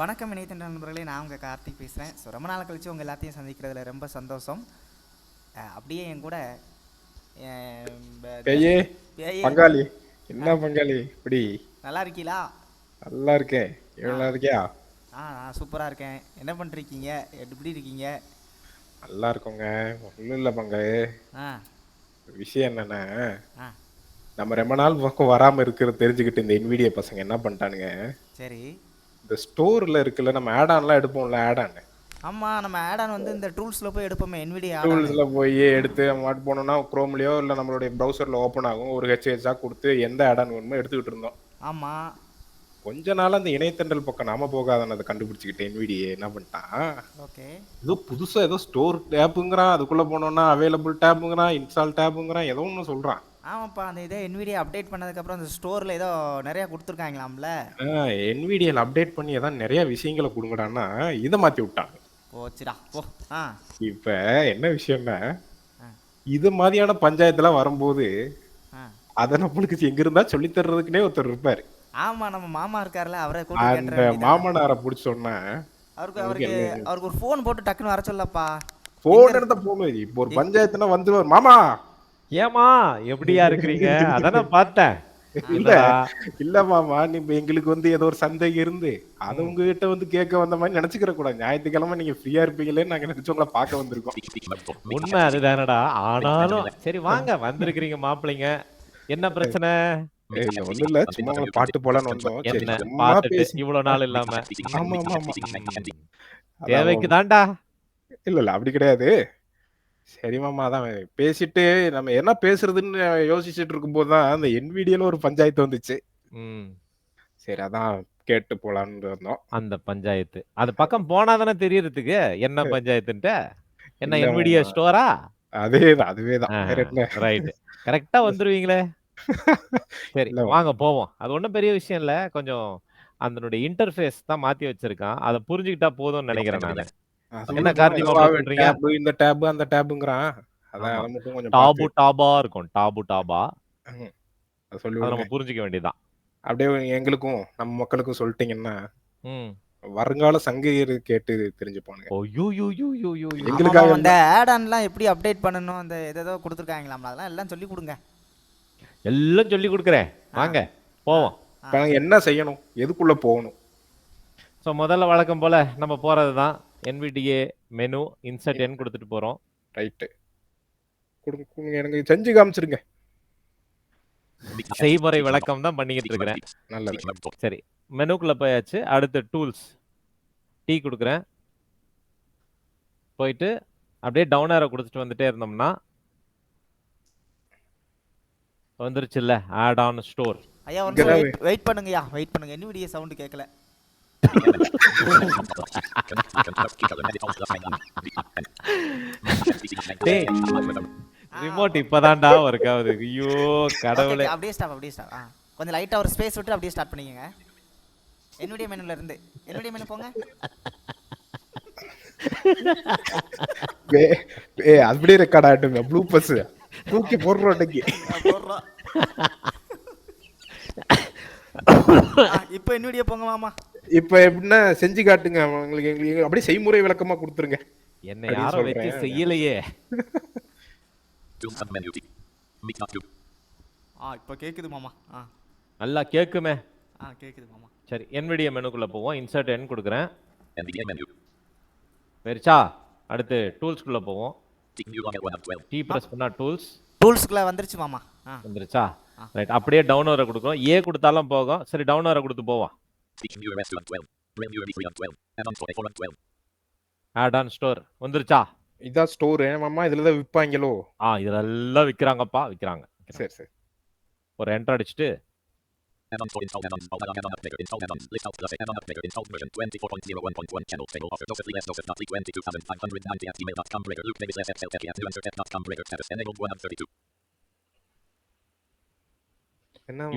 வணக்கம் இணையத்தின் நண்பர்களே, நான் உங்கள் கார்த்திக் பேசுகிறேன். ஸோ ரொம்ப நாள் கழிச்சு உங்கள் எல்லாத்தையும் சந்திக்கிறதுல ரொம்ப சந்தோஷம். அப்படியே என் கூட பேயே பேயே பங்காளி. என்ன பங்காளி இப்படி? நல்லா இருக்கீங்களா? நல்லா இருக்கேன். ஆ நல்லா இருக்கியா? நான் சூப்பராக இருக்கேன். என்ன பண்ணிருக்கீங்க? எப்படி இருக்கீங்க? நல்லா இருக்கோங்க. ஒன்றும் இல்லை பங்காளி. ஆ விஷயம் என்னன்னா, ஆ நம்ம ரொம்ப நாள் பக்கம் வராம இருக்கிறது தெரிஞ்சுக்கிட்டு இந்த NVIDIA பசங்க என்ன பண்ணிட்டானுங்க, சரி. இந்த ஸ்டோர்ல இருக்குல்ல, நம்ம ஆட் ஆன்லாம் எடுப்போம்ல, ஆட் ஆன் ஆமாம், நம்ம ஆடான் வந்து இந்த டூல்ஸில் போய் எடுப்போமே, NVIDIA ஆடானு. டூல்ஸ்ல போய் எடுத்து நம்ம மாட்டு போனோம்னா குரோம்லயோ இல்லை நம்மளுடைய ப்ரௌசர்ல ஓப்பன் ஆகும். ஒரு ஹெச்ஹெச்ஆ கொடுத்து எந்த ஆட் ஆன் வேணுமோ எடுத்துக்கிட்டு இருந்தோம். ஆமாம். கொஞ்ச நாள் அந்த இணையத்தண்டல் பக்கம் நாம போகாதன்னு அதை கண்டுபிடிச்சிக்கிட்டு NVIDIA என்ன பண்ணிட்டான், ஓகே. ஏதோ புதுசா ஏதோ ஸ்டோர் டேப்புங்கிறான், அதுக்குள்ள போனோம்னா அவைலபிள் டேப்புங்கிறான், இன்ஸ்டால் டேப்புங்கிறான், ஏதோ ஒன்று சொல்றான். ஆமாப்பா, அந்த இதே NVIDIA அப்டேட் பண்ணதுக்கப்புறம் அந்த ஸ்டோரில் ஏதோ நிறையா கொடுத்துருக்காங்களாம்ல. NVIDIAல அப்டேட் பண்ணி ஏதாவது நிறைய விஷயங்களை கொடுங்கடான்னா இதை மாத்தி விட்டாங்க. போச்சுடா போ. ஆ இப்ப என்ன விஷயம்னா, ஆ இது மாதிரியான பஞ்சாயத்துலாம் வரும்போது ஆ அதை நம்மளுக்கு எங்க இருந்தா சொல்லி தர்றதுக்குன்னே ஒருத்தர் இருப்பாரு. ஆமாம், நம்ம மாமா இருக்கார்ல, அவரை கூட்டு கேட்டுற அந்த வேண்டியதான். மாமனாரை பிடிச்சோன்னா அவருக்கு நம்மளுக்கு அவருக்கு எல்லாம் அவருக்கு ஒரு ஃபோன் போட்டு டக்குன்னு வர சொல்லப்பா. எங்க போன் இருக்கு? எடுத்த போன். இப்போ ஒரு எங் பஞ்சாயத்துனா வந்துருவார் மாமா. ஏமா எப்படியா இருக்கிறீங்க? அதானே பார்த்தேன். இல்ல என்னடா? இல்ல மாமா, நீங்க எங்களுக்கு ஏதோ ஒரு சந்தேகம் இருந்து அதை ம். உங்ககிட்ட கேட்க வந்த மாதிரி நினைச்சுக்கிற கூடாது. ஞாயிற்றுக்கிழமை நீங்க ஃப்ரீயா இருப்பீங்களேன்னு நாங்க நினைச்சு உங்களை பார்க்க வந்திருக்கோம். உண்மை அதுதானடா. ஆனாலும் சரி வாங்க வந்திருக்கிறீங்க மாப்பிள்ளைங்க. என்ன பிரச்சனை? இல்ல ஒண்ணும் இல்ல, சும்மா உங்களை பாட்டு போலான்னு வந்தோம். சரி என்ன சும்மா பார்த்துட்டு பேசி. இவ்வளோ நாள் இல்லாம. ஆமா ஆமா ஆமா. ம். தேவைக்கு அதான். தான்டா. இல்ல இல்ல அப்படி கிடையாது. சரி மாமா, அதான் பேசிட்டு நம்ம என்ன பேசுறதுன்னு யோசிச்சுட்டு இருக்கும்போது தான் அந்த NVIDIAல ஒரு பஞ்சாயத்து வந்துச்சு. ம். சரி அதான் கேட்டு போலான்னு வந்தோம். அந்த பஞ்சாயத்து. அது பக்கம் போனா தானே தெரியறதுக்கு என்ன பஞ்சாயத்துன்ட்டு. என்ன இல்ல NVIDIA மாமா, ஸ்டோரா? அதேதான் அதேதான், ஆ வேற என்ன. ரைட். கரெக்ட்டா வந்துருவீங்களே. சரி இல்ல வாங்க போவோம். அது ஒண்ணும் பெரிய விஷயம் இல்ல. கொஞ்சம் அதனுடைய இன்டர்ஃபேஸ் தான் மாத்தி வச்சிருக்கான். அத புரிஞ்சுக்கிட்டா போதும்னு நெனைக்கிறேன் நானு. அது என்ன விடுமா, கார்த்தி ஏதோ மாப்ள சொல்றீங்க? டேபு இந்த டேபு அந்த டேபுங்கிறான். அதான் ஆமா. அதை மட்டும் கொஞ்சம் பார்த்து. டாபு டாபா இருக்கும். டாபு டாபா. ம், அதை சொல்லி அத விடுங்க. நம்ம புரிஞ்சுக்க வேண்டியதுதான். அப்படியே எங்களுக்கும் நம்ம மக்களுக்கும் சொல்லிட்டீங்கன்னா ம். வருங்கால சங்ககிரி கேட்டு தெரிஞ்சுப்பானுங்க. அய்யோயோயோயோயோயோ! ஆமாமா, எங்களுக்காக அந்த ஆட் ஆன்லாம் எப்படி அப்டேட் பண்ணணும், அந்த எதோ கொடுத்துருக்காங்களாம்ல, அதெல்லாம் எல்லாம் சொல்லி கொடுங்க. எல்லாம் சொல்லிக் குடுக்குறேன். ஆ வாங்க ஆ போவோம். ஆ இப்ப நாங்க என்ன செய்யணும், எதுக்குள்ள போகணும்? ஸோ முதல்ல வழக்கம் போல நம்ம போறது தான். NVDA மெனு இன்சர்ட் என் குடுத்துட்டு போறோம். ரைட்டு, கொடுங்க கொடுங்க, எனக்கு செஞ்சு காமிச்சிருங்க. செய்முறை விளக்கம் தான் பண்ணிக்கிட்டு இருக்கிறேன். நல்லது. சரி. மெனுக்குள்ள போயாச்சு. அடுத்து டூல்ஸ். டீ குடுக்குறேன். போயிட்டு அப்படியே டவுன் ஏரோ குடுத்துட்டு வந்துட்டே இருந்தோம்னா வந்துருச்சுல்ல ஆட் ஆன் ஸ்டோர். ஐயா, ஒரு நிமிஷம் இங்கதான் வெயிட் வெயிட் பண்ணுங்கய்யா, வெயிட் பண்ணுங்க. NVIDIA சவுண்டு கேட்கல. டேய் ரிமோட் இப்பதான்டா ஒர்க் ஆகுது. ஐயோ ஓகே கடவுளே. ஓகே, அப்படியே ஸ்டாப், அப்படியே ஸ்டாப். கொஞ்சம் லைட்டாக ஒரு ஸ்பேஸ் விட்டு அப்படியே ஸ்டார்ட் பண்ணிக்கங்க. NVIDIA மெனுல இருந்து NVIDIA மெனு போங்க. அப்படியே ரெக்கார்ட் ஆகட்டுங்க, ப்ளூபர்ஸ் தூக்கி போடுறோம் இன்னைக்கு. போடுறோம். இப்போ NVIDIA போங்க மாமா. இப்ப எப்படின்னா செஞ்சு காட்டுங்க உங்களுக்கு, எங்களுக்கு அப்படியே செய்முறை விளக்கமா கொடுத்துருங்க என்ன அப்படின்னு யாரும் வச்சு சொல்றேன். செய்யலையே. இப்போ கேட்குது மாமா. நல்லா கேக்குமே. கேட்குது மாமா. சரி NVDA மெனுக்குள்ள போவோம். இன்சர்ட் என் கொடுக்குறேன். பெருச்சா அடுத்து டூல்ஸ்குள்ள போவோம். டீ பிரஸ் பண்ணா டூல்ஸ் டூல்ஸ்க்குள்ள வந்துருச்சு மாமா. வந்துருச்சா? ரைட். அப்படியே டவுன் வர கொடுக்குறோம். ஏ கொடுத்தாலும் போகும். சரி டவுன் வர கொடுத்து போவோம். ஆட் ஆன் ஸ்டோர் வந்துருச்சா? இதான் ஸ்டோர் மாமா, இதுலதான் விற்பாங்களோ? இதெல்லாம் விக்கிறாங்கப்பா, விக்கிறாங்க. சரி சரி. ஒரு என்டர் அடிச்சுட்டு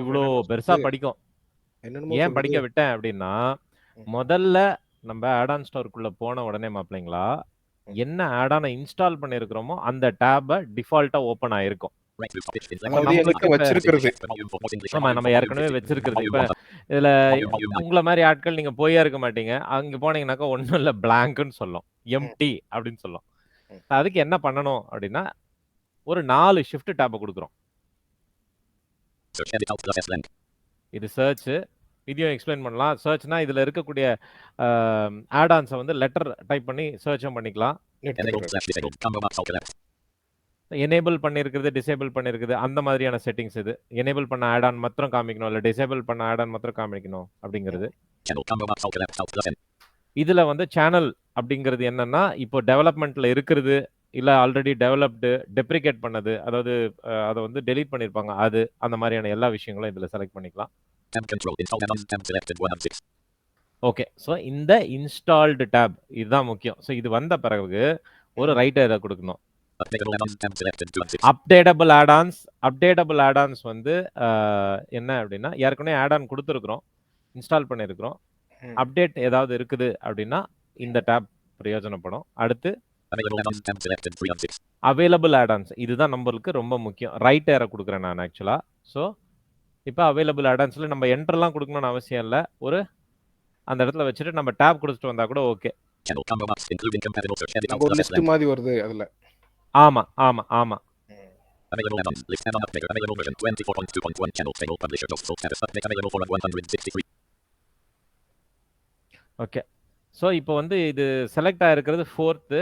இவ்வளோ பெருசா படிக்கும். ஏன் படிக்க விட்டேன் அப்படின்னா, முதல்ல நம்ம ஆட் ஆன் ஸ்டோருக்குள்ள போன உடனே மாப்பிள்ளைங்களா, என்ன ஆட் ஆனை இன்ஸ்டால் பண்ணியிருக்கிறோமோ அந்த டேபை டிஃபால்ட்டா ஓப்பன் ஆயிருக்கும். நம்ம வந்து எங்கிட்ட வச்சிருக்கிறது. ஆமா, நம்ம ஏற்கனவே வச்சிருக்கிறது. இப்ப இதுல உங்கள மாரி ஆட்கள் நீங்க போயே இருக்க மாட்டீங்க. அங்க போனீங்கன்னாக்கா ஒண்ணும் இல்ல பிளாங்க்ன்னு சொல்லும். எம்ப்டி அப்படின்னு சொல்லும். அதுக்கு என்ன பண்ணணும் அப்படின்னா, ஒரு 4 ஷிஃப்ட் டேப்ப குடுக்குறோம். இது சர்ச். இதையும் எக்ஸ்பிளைன் பண்ணலாம். சர்ச்னா இதுல இருக்கக்கூடிய ஆட் ஆன்ஸ வந்து லெட்டர் டைப் பண்ணி சர்ச்சும் பண்ணிக்கலாம். எனேபிள் பண்ணியிருக்கிறது, டிசேபிள் பண்ணியிருக்குது அந்த மாதிரியான செட்டிங்ஸ் இது. எனேபிள் பண்ண ஆட் ஆன் மாத்திரம் காமிக்கணும், இல்ல டிசேபிள் பண்ண ஆட் ஆன் மாத்திரம் காமிக்கணும் அப்படிங்கிறது. இதுல வந்து சேனல் அப்படிங்கிறது என்னன்னா, இப்போ டெவலப்மெண்ட்ல இருக்கிறது, இல்ல ஆல்ரெடி டெவலப்டு, டெப்ரிகேட் பண்ணது, அதாவது அத வந்து டெலீட் பண்ணியிருப்பாங்க. அது அந்த மாதிரியான எல்லா விஷயங்களும் இதுல செலக்ட் பண்ணிக்கலாம். ஓகே. ஸோ இந்த இன்ஸ்டால்டு டேப் இதுதான் முக்கியம். ஸோ இது வந்த பிறகு ஒரு ரைட் ஏரோ குடுக்கணும். அப்டேட்டபிள் ஆட் ஆன்ஸ் வந்து என்ன அப்படின்னா, ஏற்கனவே ஆட் ஆன் குடுத்துருக்கிறோம், இன்ஸ்டால் பண்ணியிருக்கிறோம். அப்டேட் ஏதாவது இருக்குது அப்படின்னா இந்த டேப் பிரயோஜனப்படும். அடுத்து அவைலபிள் ஆட் ஆன்ஸ் இதுதான் நம்மளுக்கு ரொம்ப முக்கியம். ரைட் ஏரோ குடுக்குறேன் நான் ஆக்சுவலா. ஸோ இப்போ அவைலபிள் ஆட் ஆன்ஸ்ல நம்ம என்டர்லாம் குடுக்கணும்னு அவசியம் இல்ல. ஒரு அந்த இடத்துல வச்சுட்டு நம்ம டேப் குடுத்துட்டு வந்தா கூட ஓகே. ஒரு லிஸ்ட் மாதிரி வருது அதுல. ஆமா, ஆமா, ஆமா. ஓகே. ஸோ இப்போ வந்து இது செலக்ட் ஆயிருக்கிறது 4th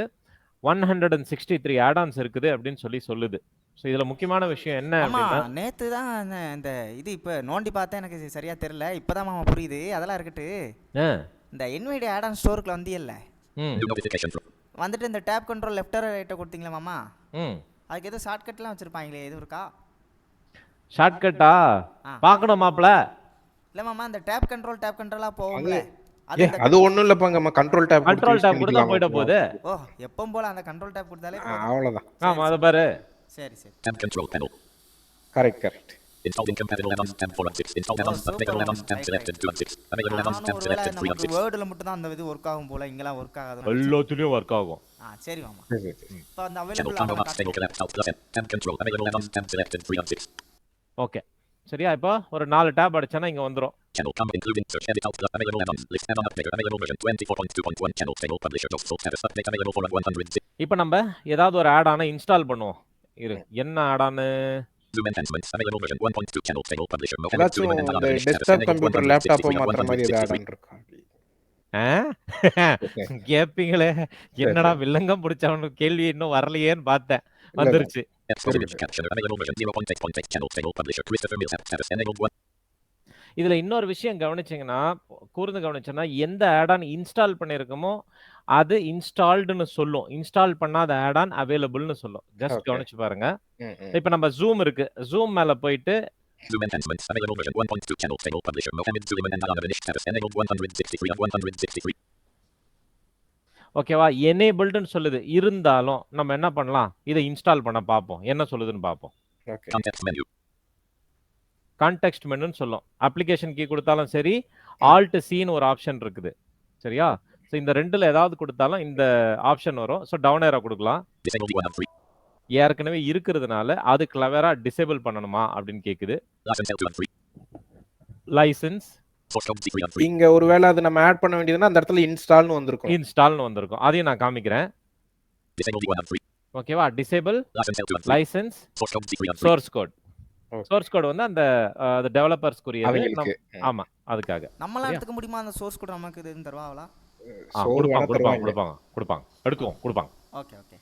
163 ஆட் ஆன்ஸ் இருக்குது அப்படின்னு சொல்லுது. ஸோ இதுல முக்கியமான விஷயம் என்ன ஆமா அப்படின்னா, நேத்து தான் இந்த இது இப்ப நோண்டி பார்த்தா எனக்கு சரியா தெரியல. இப்பதான் மாமா புரியுது. அதெல்லாம் இருக்கட்டு. இந்த NVIDIA ஆட் ஆன் ஸ்டோருக்குள்ள வந்தியல்ல, வந்துட்டு இந்த டேப் கண்ட்ரோல் லெஃப்ட் ரைட்டை கொடுத்தீங்களா மாமா, அதுக்கு ஏதோ ஷார்ட்கட்லாம் வச்சிருப்பாங்களே, எதுவும் இருக்கா? ஷார்ட்கட்டா பார்க்கணும் மாப்ள. இல்ல மாமா, இந்த டேப் கண்ட்ரோலா போகும்ல, அது ஒண்ணும் இல்லப்பா. நம்ம கண்ட்ரோல் டேப் கொடுத்தா போய்ட போகுது. ஓ, எப்பவும் போல அந்த கண்ட்ரோல் டேப் கொடுத்தாலே அவ்வளவுதான். ஆமா, அத பாரு. சரி சரி. கரெக்ட். வேர்ட்ல மட்டும் தான் அந்த இது வொர்க் ஆகும் போல, இங்கலாம் வொர்க் ஆகாது. எல்லாத்துலயும் வொர்க் ஆகும். சரி மாமா. இப்போ அந்த அவைலபிள். ஓகே. சரியா? இப்போ ஒரு 4 டேப் அடிச்சனா இங்க வந்துரும். இப்போ நம்ம ஏதாவது ஒரு ஆட் ஆன இன்ஸ்டால் பண்ணுவோம். இரு, என்ன add on? Desktop computer laptop மாத்துற மாதிரி ஏதாவது ஆட் ஆன் இருக்கா? கேப்பீங்களே, என்னடா வில்லங்கம் பிடிச்சவனுக்கு கேள்வி இன்னும் வரலையேன்னு பார்த்தேன். வந்துருச்சு. இதுல இன்னொரு விஷயம் கவனிச்சீங்கன்னா, கூர்ந்து கவனிச்சோன்னா, எந்த ஆட் ஆன் இன்ஸ்டால் பண்ணியிருக்கோமோ அது இன்ஸ்டால்டுன்னு சொல்லும். இன்ஸ்டால் பண்ணாத ஆட் ஆன் அவைலபிள்னு சொல்லும். ஜஸ்ட் கவனிச்சு பாருங்க. இப்போ நம்ம ஜூம் இருக்கு. ஜூம் மேல போயிட்டு ஓகேவா, எனேபிள்டுன்னு சொல்லுது. இருந்தாலும் நம்ம என்ன பண்ணலாம், இதை இன்ஸ்டால் பண்ண பார்ப்போம். என்ன சொல்லுதுன்னு பார்ப்போம். கான்டெக்ஸ்ட் மெனுன்னு சொல்லும். அப்ளிகேஷன் கீ கொடுத்தாலும் சரி, ஆல்ட் சின்னு ஒரு ஆப்ஷன் இருக்குது. சரியா? ஸோ இந்த ரெண்டுல ஏதாவது கொடுத்தாலும் இந்த ஆப்ஷன் வரும். ஸோ டவுன் ஏரோ கொடுக்கலாம். ஏற்கனவே இருக்கிறதுனால அது கிளவரா டிசேபிள் பண்ணணுமா அப்படின்னு கேக்குது. லைசன்ஸ் இங்க ஒருவேளை அது நம்ம ஆட் பண்ண வேண்டியதுன்னா அந்த இடத்துல இன்ஸ்டால்னு வந்திருக்கும். அதையும் நான் காமிக்கிறேன். ஓகேவா? Disable license source code. Source code வந்து அந்த டெவலப்பர்ஸ்க்குரியது. ஆமா, அதுக்காக நம்மளாம் எடுத்துக்க முடியுமா? அந்த சோர்ஸ் கோட் நமக்கு இதுன்னு தருவாங்களா? கொடுப்பாங்க. எடுத்துவோம், கொடுப்பாங்க. Okay okay.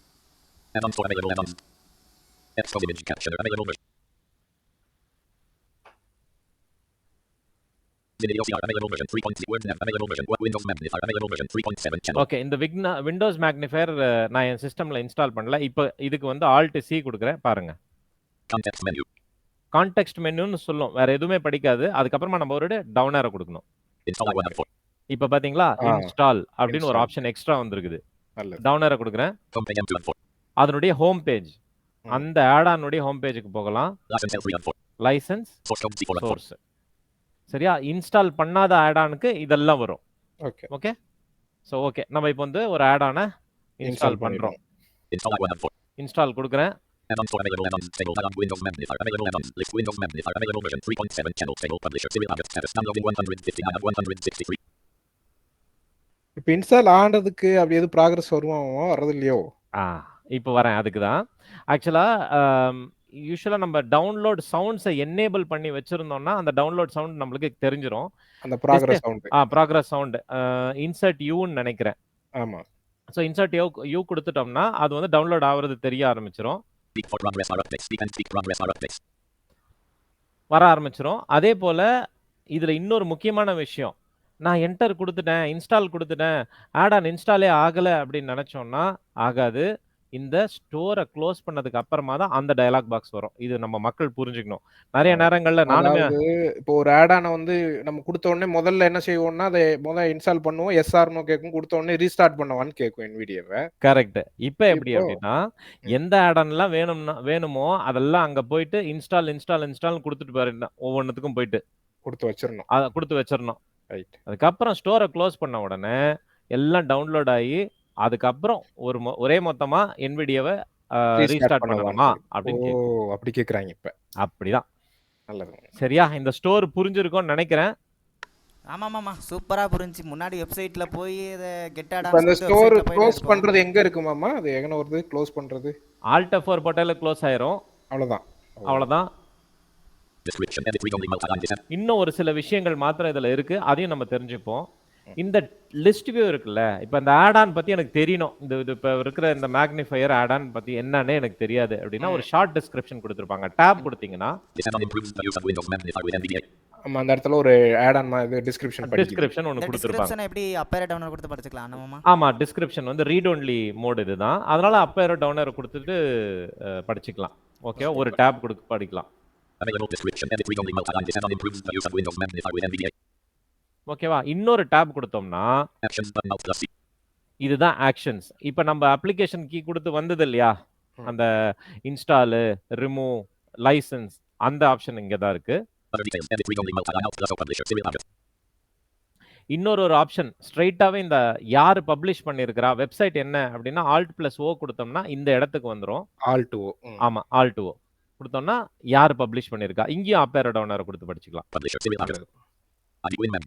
ஓகே, இந்த விண்டோஸ் மேக்னிஃபையர் நான் என் சிஸ்டம்ல இன்ஸ்டால் பண்ணல. இப்போ இதுக்கு வந்து ஆல்ட் சி கொடுக்குறேன் பாருங்க. கான்டெக்ஸ்ட் மெனுன்னு சொல்லும். வேற எதுவுமே படிக்காது. அதுக்கப்புறமா நம்ம ஒரு டவுன் ஏரோ கொடுக்கணும். இப்போ பாத்தீங்களா, இன்ஸ்டால் அப்படின்னு ஒரு ஆப்ஷன் எக்ஸ்ட்ரா வந்திருக்குது. டவுன் ஏரோ கொடுக்குறேன். அதனுடைய ஹோம் பேஜ், அந்த ஆட் ஆனுடைய ஹோம் பேஜுக்கு போகலாம். License source. சரியா? இன்ஸ்டால் பண்ணாத ஆட் ஆனுக்கு இதெல்லாம் வரும். ஓகே. சோ ஓகே, நம்ம இப்போ வந்து ஒரு ஆட் ஆன இன்ஸ்டால் பண்றோம். இன்ஸ்டால் கொடுக்குறேன். Add-ons for available add-ons table. Add-on Windows Magnifier. Available add-ons. List Windows Magnifier. Available version 3.7 channel table. Publisher Cyril August status. Downloading 159 of 163. இப்ப இன்ஸ்டால் ஆனதுக்கு அப்படி எதுவும் ப்ராக்ரஸ் வருமாமா? வர்றது இல்லையோ? இப்போ வரேன் அதுக்கு தான். ஆக்சுவலா யூசுவலா நம்ம டவுன்லோட் சவுண்ட்ஸை எனேபிள் பண்ணி வச்சிருந்தோம்னா அந்த டவுன்லோட் சவுண்ட் நம்மளுக்கு தெரிஞ்சிரும். அந்த progress sound. Progress sound insert யூன்னு நினைக்கிறேன். ஆமா. ஸோ இன்சர்ட் யூ கொடுத்துட்டோம்னா அது வந்து டவுன்லோட் ஆகுறது தெரிய ஆரம்பிச்சிரும். Speak for progress or updates. Speak and speak progress or updates. வர ஆரம்பிச்சிரும். அதே போல இதுல இன்னொரு முக்கியமான விஷயம், நான் என்டர் கொடுத்துட்டேன், இன்ஸ்டால் கொடுத்துட்டேன், ஆட் ஆன் இன்ஸ்டாலே ஆகல அப்படின்னு நினைச்சோம்னா ஆகாது. இந்த ஸ்டோரை க்ளோஸ் பண்ணதுக்கு அப்புறமா தான் அந்த டயலாக் பாக்ஸ் வரும். இது நம்ம மக்கள் புரிஞ்சுக்கணும். நிறைய நேரங்கள்ல நானுமே அதாவது இப்போ ஒரு ஆட் ஆன வந்து நம்ம கொடுத்த உடனே முதல்ல என்ன செய்வோம்னா அதை முதல்ல இன்ஸ்டால் பண்ணுவோம், எஸ் ஆர் நோ கேட்கும், கொடுத்த உடனே ரீஸ்டார்ட் பண்ணுவான்னு கேட்கும் என்விடியாவை. கரெக்ட். இப்போ எப்படி இப்போ அப்படின்னா எந்த ஆட் ஆன்லாம் வேணுமோ அதெல்லாம் அங்க போயிட்டு இன்ஸ்டால் கொடுத்துட்டு பாருங்க, ஒவ்வொன்றுத்துக்கும் போயிட்டு கொடுத்து வச்சிடணும். அதை கொடுத்து வச்சிடணும். ரைட். அதுக்கப்புறம் ஸ்டோரை க்ளோஸ் பண்ண உடனே எல்லாம் டவுன்லோட் ஆகி அதுக்கப்புறம் ஒரே மொத்தமா என்விடியாவை ரீஸ்டார்ட் பண்ணலாமா அப்படின்னு கேட்கும். அப்படி கேக்குறாங்க இப்ப. அப்படிதான். நல்லது. சரியா? இந்த ஸ்டோர் புரிஞ்சிருக்கும்னு நினைக்கிறேன். ஆமாமாமா, சூப்பரா புரிஞ்சு. முன்னாடி வெப்சைட்ல போய் கெட் ஆட் அந்த ஸ்டோர் க்ளோஸ் பண்றது எங்க இருக்குமாமா? அது எங்க வருது க்ளோஸ் பண்றது? ஆல்ட் F4 போட்டாலே க்ளோஸ் ஆயிரும். அவ்வளவுதான். Description edit read only multi-line descent. இன்னும் ஒரு சில விஷயங்கள் மாத்திரம் இதுல இருக்கு, அதையும் நம்ம தெரிஞ்சுப்போம். இந்த லிஸ்ட் வியூ இருக்குல்ல, இப்ப இந்த ஆட் ஆன் பத்தி எனக்கு தெரியணும், இந்த இப்ப இருக்கிற இந்த மேக்னிஃபையர் ஆட் ஆன் பத்தி என்னன்னு எனக்கு தெரியாது அப்படின்னா ஒரு ஷார்ட் டிஸ்கிரிப்ஷன் கொடுத்திருப்பாங்க. டாப் கொடுத்தீங்கன்னா This add-on improves the use of Windows Magnifier with NVDA. ஆமா, அந்த இடத்துல ஒரு ஆட் ஆன் மாதிரி டிஸ்கிரிப்ஷன் ஒன்னு கொடுத்திருப்பாங்க. டிஸ்கிரிப்ஷன் எப்படி அப்பேர் டவுன்லோட் கொடுத்து படிச்சுக்கலாம் நம்ம? ஆமா, டிஸ்கிரிப்ஷன் வந்து ரீட் ஒன்லி மோட் இதுதான். அதனால அப்பேர் டவுனர் கொடுத்துட்டு படிச்சுக்கலாம். ஓகே, ஒரு டாப் கொடுத்து படிக்கலாம். Available description edit read only multi-line descent on improves the use of Windows Magnifier with NVDA. ஓகேவா? இன்னொரு டாப் கொடுத்தோம்னா Actions button alt plus C. இதுதான் ஆக்ஷன்ஸ். இப்போ நம்ம அப்ளிகேஷன் கீ கொடுத்து வந்தது இல்லையா, அந்த இன்ஸ்டால், ரிமூவ், லைசன்ஸ், அந்த ஆப்ஷன் இங்க தான் இருக்கு. Other details edit read only multi-line alt plus O publisher Cyril August. இன்னொரு ஆப்ஷன் ஸ்ட்ரைட்டாவே இந்த யார் பப்ளிஷ் பண்ணியிருக்கிறா வெப்சைட் என்ன அப்படின்னா Alt + O கொடுத்தோம்னா இந்த இடத்துக்கு வந்துரும். Alt O. ஆமா, Alt O கொடுத்தோம்னா யார் பப்ளிஷ் பண்ணியிருக்கா, இங்கேயும் அப்பேர் டவுனர் கொடுத்து படிச்சுக்கலாம். Publisher Cyril August. ID WinMem.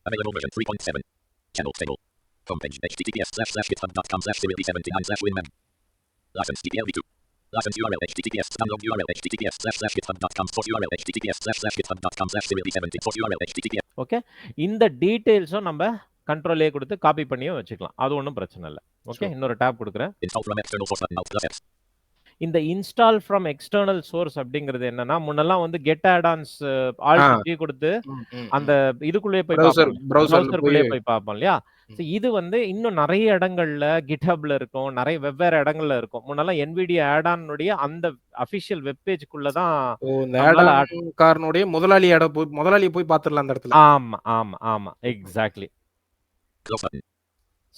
Available version 3.7. Channel table. Homepage https://github.com/cyril79/winmem. License TTL-V2. License URL https download URL https://github.com source URL https://github.com/cyril79 source URL https. Okay, இந்த டீடைல்ஸும் நம்ம control A கொடுத்து copy பண்ணியும் வச்சுக்கலாம். அது ஒன்றும் பிரச்சனை இல்லை. ஓகே, இன்னொரு டேப் கொடுக்குறேன். Install from external source button alt plus X. இந்த இன்ஸ்டால் ஃப்ரம் எக்ஸ்டர்னல் சோர்ஸ் அப்படிங்கிறது என்னன்னா, முன்னெல்லாம் வந்து கெட் ஆட்-ஆன்ஸ் ஆல்ட் கீ கொடுத்து அந்த இதுக்குள்ளே போய் ப்ரௌசருக்குள்ளே போய் பார்ப்போம் இல்லையா. இது வந்து இன்னும் நிறைய இடங்கள்ல GitHubல இருக்கும், நிறைய வெவ்வேறு இடங்கள்ல இருக்கும். முன்னெல்லாம் NVIDIA ஆட்-ஆனுடைய அந்த அபிஷியல் வெப் பேஜ்க்குள்ள தான் காரனுடைய முதலாளியை போய் பார்த்துடலாம் அந்த இடத்துல. ஆமா ஆமா ஆமா, எக்ஸாக்ட்லி.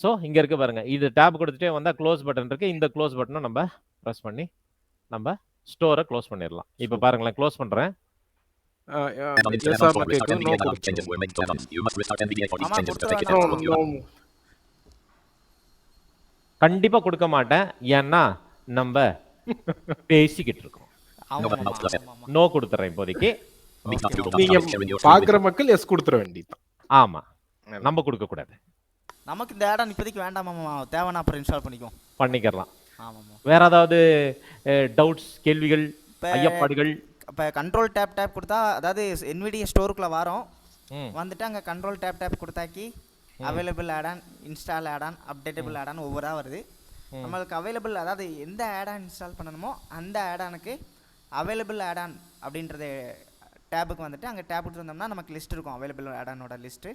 ஸோ இங்க இருக்கு பாருங்க, இது டேப் கொடுத்துட்டே வந்தா க்ளோஸ் பட்டன் இருக்கு. இந்த க்ளோஸ் பட்டனை நம்ம ப்ரெஸ் பண்ணி நம்ம ஸ்டோரை க்ளோஸ் பண்ணிடலாம். இப்போ பாருங்களேன், க்ளோஸ் பண்றேன். கண்டிப்பா கொடுக்க மாட்டேன், ஏன்னா நம்ம பேசிக்கிட்டு இருக்கோம். நோ கொடுத்துறேன் இப்போதைக்கு. நீங்க பாக்குற மக்கள் எஸ் கொடுத்துற வேண்டியதுதான். ஆமா, நம்ம கொடுக்க கூடாது. நமக்கு இந்த ஆட் ஆன் இப்போதைக்கு வேண்டாமாமா, தேவைன்னா அப்புறம் இன்ஸ்டால் பண்ணிக்கலாம். ஆமாமா. வேற ஏதாவது டவுட்ஸ், கேள்விகள், ஐயப்பாடுகள்? இப்போ கண்ட்ரோல் டேப் கொடுத்தா, அதாவது NVIDIA ஸ்டோருக்குள்ள வரோம், வந்துட்டு அங்கே கண்ட்ரோல் டேப் கொடுத்தாக்கி available add on, install add on, updatable add on ஒவ்வொரு வருது. நம்மளுக்கு அவைலபிள், அதாவது எந்த ஆட் ஆன் இன்ஸ்டால் பண்ணணுமோ அந்த ஆட் ஆனுக்கு அவைலபிள் ஆட் ஆன் அப்படின்றது டேபுக்கு வந்துட்டு அங்கே டேப் கொடுத்துருந்தோம்னா நமக்கு லிஸ்ட் இருக்கும், அவைலபிள் ஆட் ஆனோட லிஸ்ட்டு.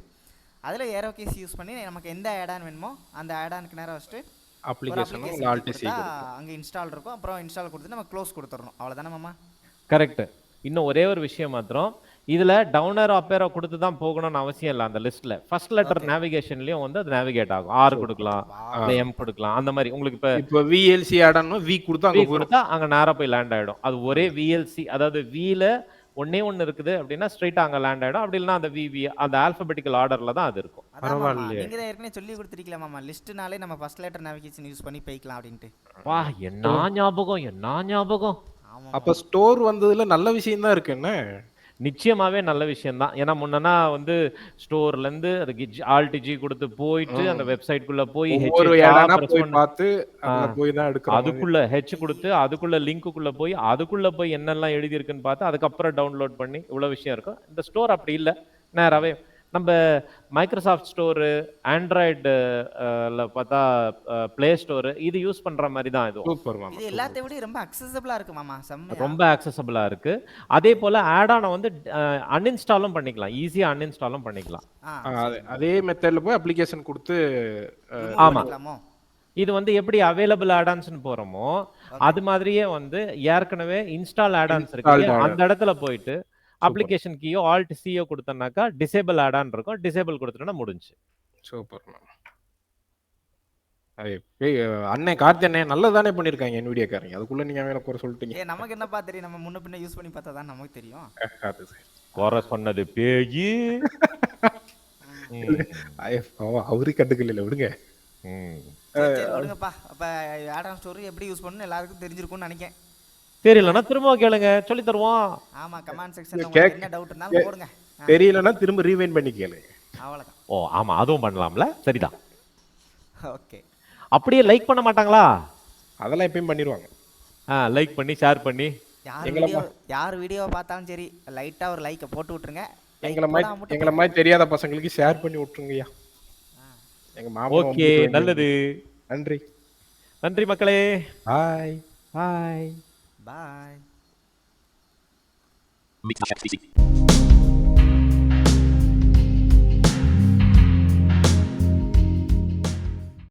அதில் ஏரோ கேஸ் யூஸ் பண்ணி நமக்கு எந்த ஆட் ஆன் வேணுமோ அந்த ஆட் ஆனுக்கு நேரம் வச்சுட்டு அங்கே இன்ஸ்டால் இருக்கும். அப்புறம் இன்ஸ்டால் கொடுத்து நம்ம க்ளோஸ் கொடுத்துடணும். அவ்வளோதானே மாமா? கரெக்ட். இன்னும் ஒரே ஒரு விஷயம் மாத்திரம், இதுல டவுனர் அப்பேரோ கொடுத்து தான் போகணும்னு அவசியம் இல்லை. அந்த லிஸ்ட்ல ஃபர்ஸ்ட் லெட்டர் நேவிகேஷன்லயும் வந்து அது நேவிகேட் ஆகும். ஆர் கொடுக்கலாம், எம் கொடுக்கலாம், அந்த மாதிரி. உங்களுக்கு இப்போ VLC ஆட் ஆனா V கொடுத்தா அங்க அங்க நேரா போய் லேண்ட் ஆயிடும். அது ஒரே VLC, அதாவது Vல ஒண்ணே ஒண்ணு இருக்குது அப்படின்னா ஸ்ட்ரைட்டா அங்க லேண்ட் ஆயிடும். அப்படி இல்லைன்னா அந்த விவி அந்த ஆல்பபெட்டிக்கல் ஆர்டர்ல தான் அது இருக்கும். அதான் மாமா பரவாயில்லையே. நீங்க தான் ஏற்கனவே சொல்லி கொடுத்துருக்கீங்களா மாமா லிஸ்ட்னாலே நம்ம ஃபர்ஸ்ட் லெட்டர் நேவிகேஷன் யூஸ் பண்ணி போய்க்கலாம் அப்படின்ட்டு. வா என்ன ஞாபகம் என்ன ஞாபகம். ஆமா அப்ப ஸ்டோர் வந்ததுல நல்ல விஷயம் தான் இருக்கு என்ன? நிச்சயமாவே நல்ல விஷயம் தான். ஏன்னா முன்னனா வந்து ஸ்டோர்ல இருந்து அதுக்கு ஆல்ட் ஜி கொடுத்து போயிட்டு அந்த வெப்சைட் குள்ள போய் ஒவ்வொரு இடம்னா போய் பார்த்து அதுல போய் தான் எடுக்கணும். அதுக்குள்ள ஹெச் கொடுத்து அதுக்குள்ள லிங்க்குள்ள போய் அதுக்குள்ள போய் என்னெல்லாம் எழுதி இருக்குன்னு பார்த்து அதுக்கப்புறம் டவுன்லோட் பண்ணி இவ்வளவு விஷயம் இருக்கும். இந்த ஸ்டோர் அப்படி இல்லை. நேராவே நம்ம மைக்ரோசாஃப்ட் ஸ்டோரு ஆண்ட்ராய்டுல பார்த்தா பிளே ஸ்டோரு இது யூஸ் பண்ற மாதிரி தான் இதுவும். சூப்பர் மாமா. இது எல்லாத்தை விட ரொம்ப அக்சசபிளா இருக்கு மாமா. செம்ம ரொம்ப ஆக்சசபிளா இருக்கு. அதே போல ஆட் ஆன வந்து அன்இன்ஸ்டாலும் பண்ணிக்கலாம். ஈஸியா அன்இன்ஸ்டாலும் பண்ணிக்கலாம். அதே மெத்தட்ல போய் அப்ளிகேஷன் கொடுத்து ஆமா. இது வந்து எப்படி அவைலபிள் ஆடான்ஸ்னு போறோமோ அது மாதிரியே வந்து ஏற்கனவே இன்ஸ்டால் ஆடான்ஸ் இருக்கு. அந்த இடத்துல போயிட்டு அப்ளிகேஷன் கீயோ ஆல்ட் சியோ கொடுத்தனாக்கா டிசேபிள் ஆடான் இருக்கும். டிசேபிள் கொடுத்துட்டா முடிஞ்சு. Super ma'am. அண்ணே கார்த்தி அண்ணே நல்லதானே பண்ணிருக்காங்க NVIDIA காரங்க. அதுக்குள்ள நீங்க வேற குறை சொல்லிட்டீங்க. நமக்கு என்னப்பா தெரியும், நம்ம முன்ன பின்ன யூஸ் பண்ணி பார்த்தா தான் நமக்கு தெரியும். குறை சொன்னது பேயி. அவரு கண்டுக்கல விடுங்க. சரி விடுங்கப்பா. அப்ப ஆடான் ஸ்டோர் எப்படி யூஸ் பண்ணணும் எல்லாருக்கும் தெரிஞ்சிருக்கும்னு நினைக்கிறேன். தெரியலன்னா திரும்ப கேளுங்க சொல்லி தருவோம். ஆமா கமெண்ட் செக்ஷன்ல உங்களுக்கு என்ன டவுட் இருந்தாலும் போடுங்க. தெரியலன்னா திரும்ப ரீவைண்ட் பண்ணி கேளு. அவ்வளவுதான். ஓ ஆமா அதுவும் பண்ணலாம்ல. சரிதான். ஓகே. அப்படியே லைக் பண்ண மாட்டாங்களா? அதெல்லாம் எப்பயும் பண்ணிடுவாங்க. லைக் பண்ணி ஷேர் பண்ணி யார் வீடியோ பார்த்தாலும் சரி லைட்டா ஒரு லைக்கை போட்டு விட்டுருங்க. எங்களை மாதிரி தெரியாத பசங்களுக்கு ஷேர் பண்ணி விட்டுருங்கய்யா. எங்க மாமா. ஓகே நல்லது. நன்றி நன்றி மக்களே. பாய் பாய் பாய். Meet HTTP.